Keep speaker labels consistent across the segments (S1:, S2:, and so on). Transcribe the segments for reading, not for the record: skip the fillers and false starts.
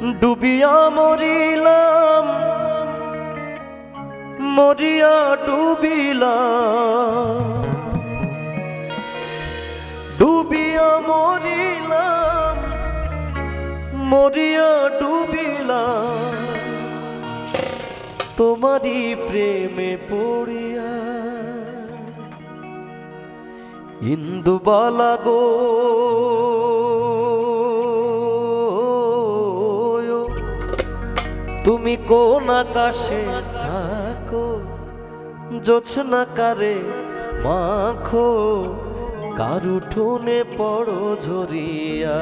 S1: ডুবিয়া মরিলাম মরিয়া ডুবিলাম ডুবিয়া মরিলাম মরিয়া ডুবিলাম তোমারি প্রেমে পড়িয়া ইন্দুবালা গো তুমি কোন আকাশে থাকো জোছনা কারে মাখো কার উঠোনে পড়ো ঝরিয়া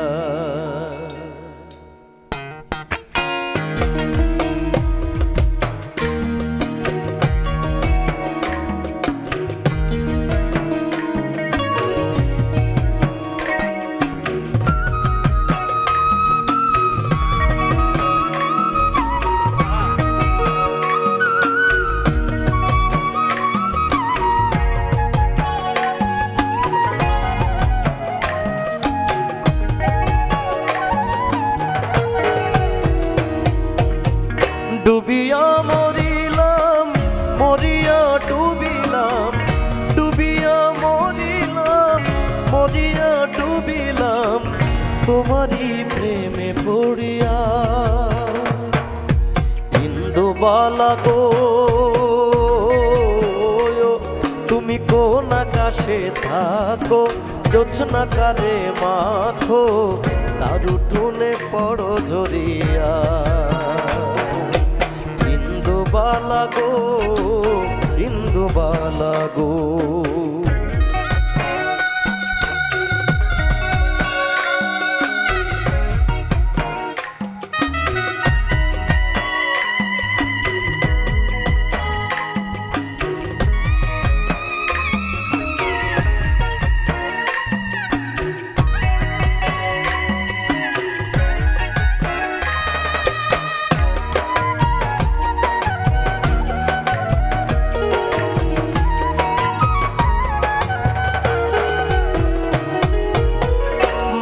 S1: ডুবিয়া মরিলাম মরিয়া ডুবিলাম ডুবিয়া মরিলাম মরিয়া ডুবিলাম তোমারি প্রেমে পড়িয়া ইন্দুবালা গো তুমি কোন আকাশে থাকো জোছনা কারে মাখো কার উঠোনে পড়ো ঝরিয়া ইন্দুবালা গো ইন্দুবালা গো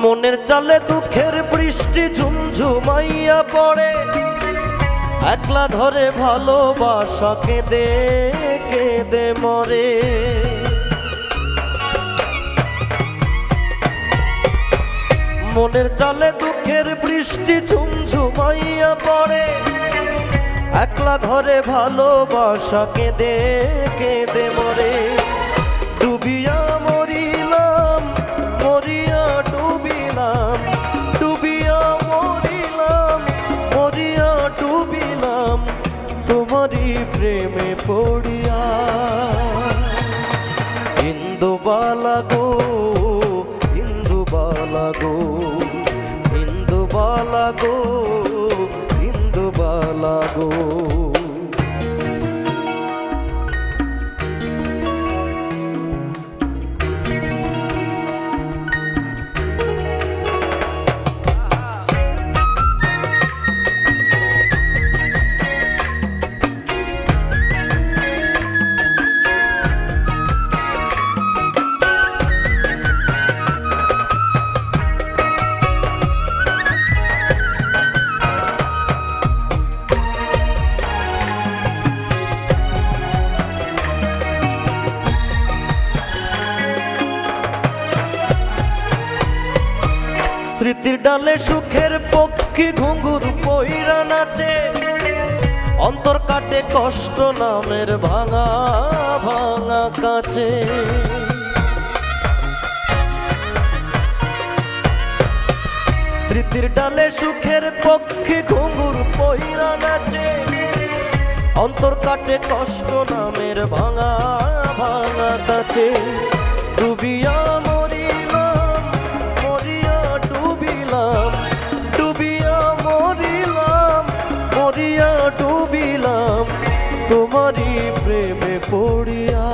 S1: মনের জালে দুঃখের বৃষ্টি ঝুমঝুমাইয়া পড়ে একলা ধরে ভালোবাসা কেঁদে কেঁদে মরে মনের জালে দুঃখের বৃষ্টি ঝুমঝুমাইয়া পড়ে একলা ঘরে ভালোবাসা কেঁদে কেঁদে মরে ডুবিয়া মরিলাম মরিয়া ডুবিলাম ডুবিয়া মরিলাম মরিয়া ডুবিলাম তোমারি প্রেমে পড়িয়া ইন্দুবালা গো ইন্দুবালা গো ইন্দুবালা গো ইন্দুবালা গো স্মৃতির ডালে সুখের পক্ষী ঘুঙুর পইরা নাচে অন্তর কাটে কষ্ট নামের ভাঙা ভাঙা কাছে স্মৃতির ডালে সুখের পক্ষী ঘুঙুর পইরা নাচে অন্তর কাটে কষ্ট নামের ভাঙা ভাঙা কাছে ডুবিয়া মরিলাম মরিয়া ডুবিলাম ডুবিয়া মরিলাম মরিয়া ডুবিলাম তোমারি প্রেমে পড়িয়া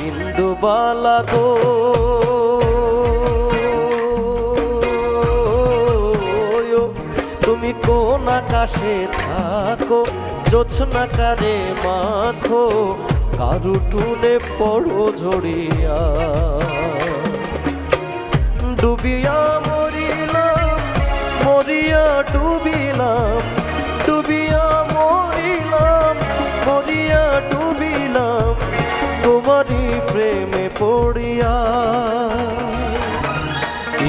S1: ইন্দুবালা গো তুমি কোন আকাশে থাকো জোছনা কারে মাখো কার উঠোনে পড়ো ঝরিয়া ডুবিয়া মরিলাম ঝরিয়া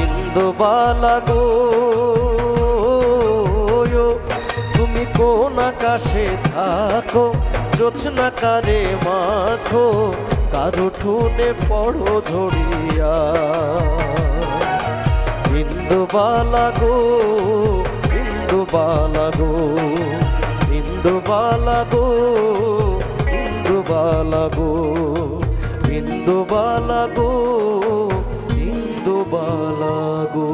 S1: ইন্দুবালা গো তুমি কোন আকাশে থাকো জোছনা কারে মাখো কারো ঠুনে পড়ো ঝরিয়া ইন্দুবালা গো ইন্দুবালা গো ইন্দুবালা গো ইন্দুবালা গো ইন্দুবালা গো ইন্দুবালা গো